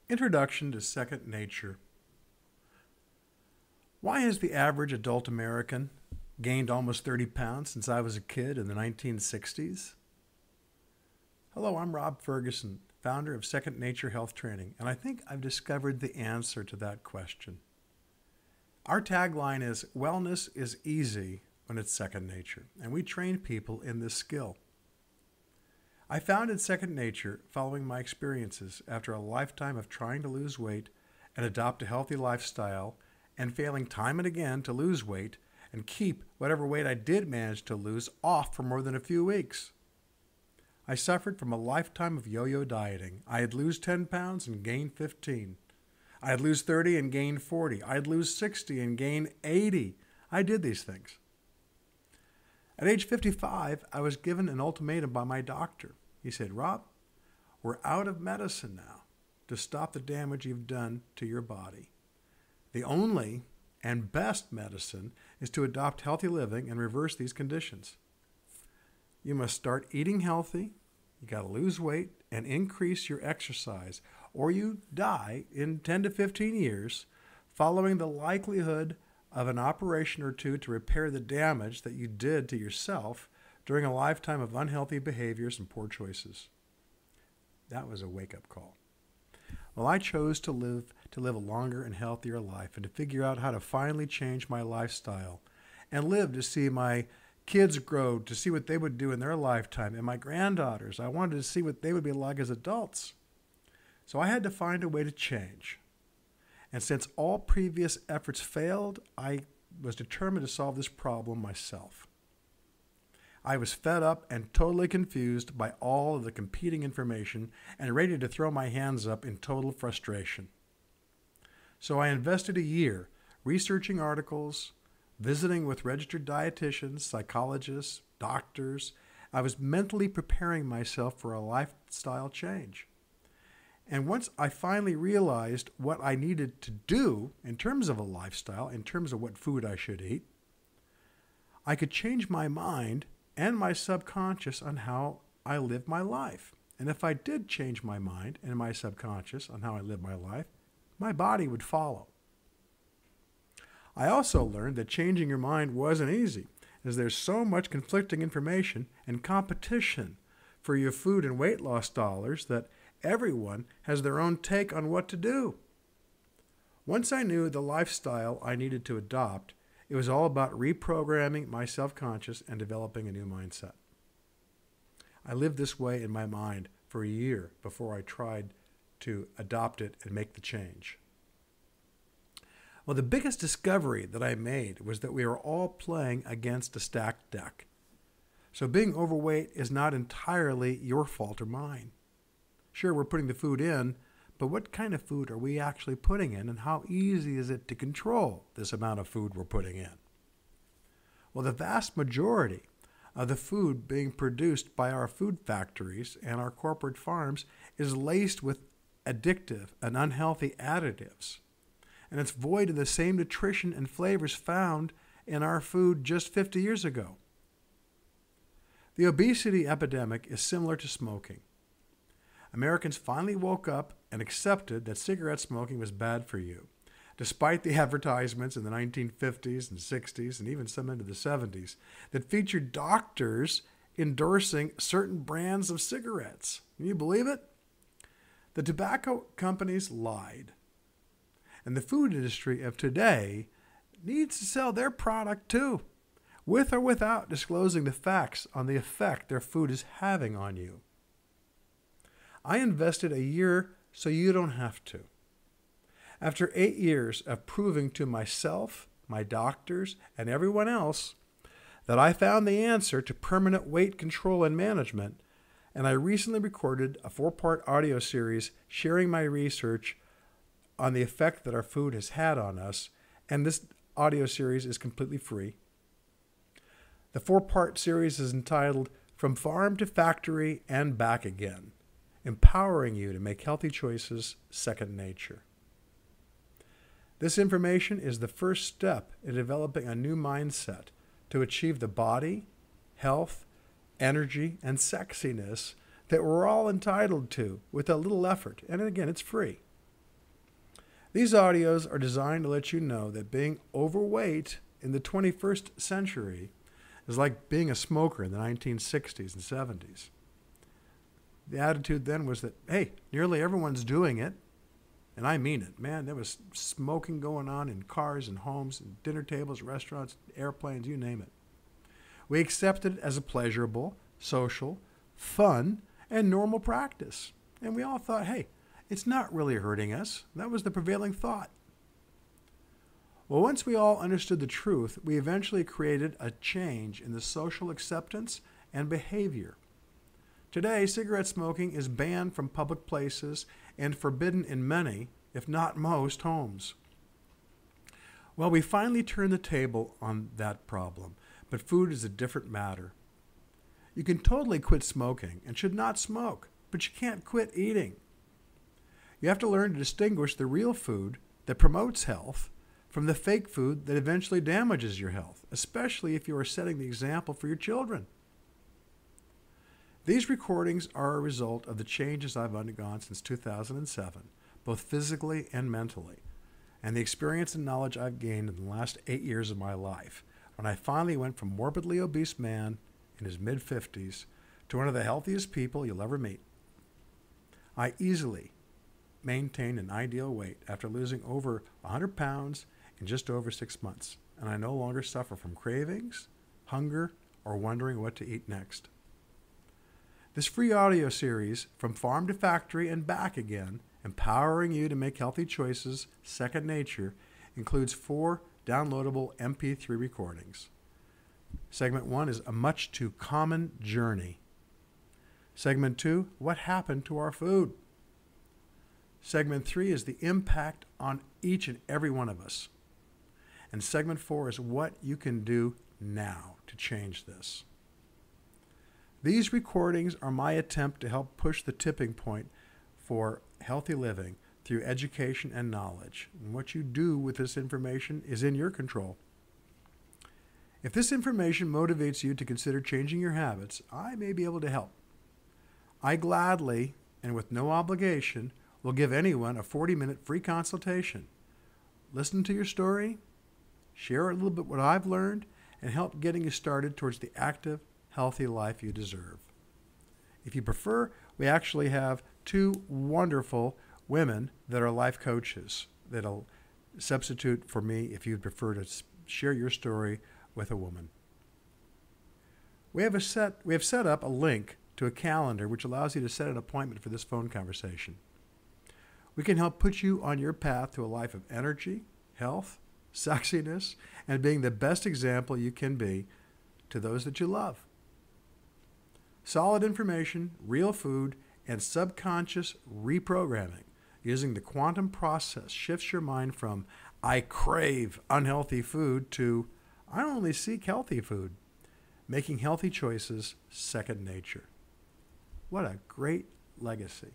Introduction to Second Nature. Why has the average adult American gained almost 30 pounds since I was a kid in the 1960s? Hello, I'm Rob Ferguson, founder of Second Nature Health Training, and I think I've discovered the answer to that question. Our tagline is, wellness is easy when it's second nature, and we train people in this skill. I founded Second Nature following my experiences after a lifetime of trying to lose weight and adopt a healthy lifestyle and failing time and again to lose weight and keep whatever weight I did manage to lose off for more than a few weeks. I suffered from a lifetime of yo-yo dieting. I'd lose 10 pounds and gain 15. I'd lose 30 and gain 40. I'd lose 60 and gain 80. I did these things. At age 55, I was given an ultimatum by my doctor. He said, Rob, we're out of medicine now to stop the damage you've done to your body. The only and best medicine is to adopt healthy living and reverse these conditions. You must start eating healthy, you got to lose weight, and increase your exercise, or you die in 10 to 15 years following the likelihood of an operation or two to repair the damage that you did to yourself during a lifetime of unhealthy behaviors and poor choices. That was a wake-up call. Well, I chose to live a longer and healthier life and to figure out how to finally change my lifestyle and live to see my kids grow, to see what they would do in their lifetime, and my granddaughters. I wanted to see what they would be like as adults. So I had to find a way to change. And since all previous efforts failed, I was determined to solve this problem myself. I was fed up and totally confused by all of the competing information and ready to throw my hands up in total frustration. So I invested a year researching articles, visiting with registered dietitians, psychologists, doctors. I was mentally preparing myself for a lifestyle change. And once I finally realized what I needed to do in terms of a lifestyle, in terms of what food I should eat, I could change my mind and my subconscious on how I live my life. And if I did change my mind and my subconscious on how I live my life, my body would follow. I also learned that changing your mind wasn't easy, as there's so much conflicting information and competition for your food and weight loss dollars that everyone has their own take on what to do. Once I knew the lifestyle I needed to adopt, it was all about reprogramming my self-conscious and developing a new mindset. I lived this way in my mind for a year before I tried to adopt it and make the change. Well, the biggest discovery that I made was that we are all playing against a stacked deck. So being overweight is not entirely your fault or mine. Sure, we're putting the food in, but what kind of food are we actually putting in, and how easy is it to control this amount of food we're putting in? Well, the vast majority of the food being produced by our food factories and our corporate farms is laced with addictive and unhealthy additives. And it's void of the same nutrition and flavors found in our food just 50 years ago. The obesity epidemic is similar to smoking. Americans finally woke up and accepted that cigarette smoking was bad for you, despite the advertisements in the 1950s and 60s and even some into the 70s that featured doctors endorsing certain brands of cigarettes. Can you believe it? The tobacco companies lied. And the food industry of today needs to sell their product too, with or without disclosing the facts on the effect their food is having on you. I invested a year so you don't have to. After 8 years of proving to myself, my doctors, and everyone else that I found the answer to permanent weight control and management, and I recently recorded a 4-part audio series sharing my research on the effect that our food has had on us, and this audio series is completely free. The 4-part series is entitled From Farm to Factory and Back Again, empowering you to make healthy choices second nature. This information is the first step in developing a new mindset to achieve the body, health, energy, and sexiness that we're all entitled to with a little effort. And again, it's free. These audios are designed to let you know that being overweight in the 21st century is like being a smoker in the 1960s and 70s. The attitude then was that, hey, nearly everyone's doing it. And I mean it, man. There was smoking going on in cars and homes and dinner tables, restaurants, airplanes, you name it. We accepted it as a pleasurable, social, fun, and normal practice. And we all thought, hey, it's not really hurting us. That was the prevailing thought. Well, once we all understood the truth, we eventually created a change in the social acceptance and behavior. Today, cigarette smoking is banned from public places and forbidden in many, if not most, homes. Well, we finally turned the table on that problem, but food is a different matter. You can totally quit smoking and should not smoke, but you can't quit eating. You have to learn to distinguish the real food that promotes health from the fake food that eventually damages your health, especially if you are setting the example for your children. These recordings are a result of the changes I've undergone since 2007, both physically and mentally, and the experience and knowledge I've gained in the last 8 years of my life, when I finally went from morbidly obese man in his mid-50s to one of the healthiest people you'll ever meet. I easily maintained an ideal weight after losing over 100 pounds in just over 6 months, and I no longer suffer from cravings, hunger, or wondering what to eat next. This free audio series, From Farm to Factory and Back Again, Empowering You to Make Healthy Choices, Second Nature, includes 4 downloadable MP3 recordings. Segment 1 is A Much Too Common Journey. Segment 2, What Happened to Our Food? Segment 3 is the impact on each and every one of us. And segment 4 is what you can do now to change this. These recordings are my attempt to help push the tipping point for healthy living through education and knowledge. And what you do with this information is in your control. If this information motivates you to consider changing your habits, I may be able to help. I gladly, and with no obligation, will give anyone a 40-minute free consultation. Listen to your story, share a little bit what I've learned, and help getting you started towards the active, healthy life you deserve. If you prefer, we actually have 2 wonderful women that are life coaches that'll substitute for me if you'd prefer to share your story with a woman. We have set up a link to a calendar which allows you to set an appointment for this phone conversation. We can help put you on your path to a life of energy, health, sexiness, and being the best example you can be to those that you love. Solid information, real food, and subconscious reprogramming using the quantum process shifts your mind from I crave unhealthy food to I only seek healthy food, making healthy choices second nature. What a great legacy.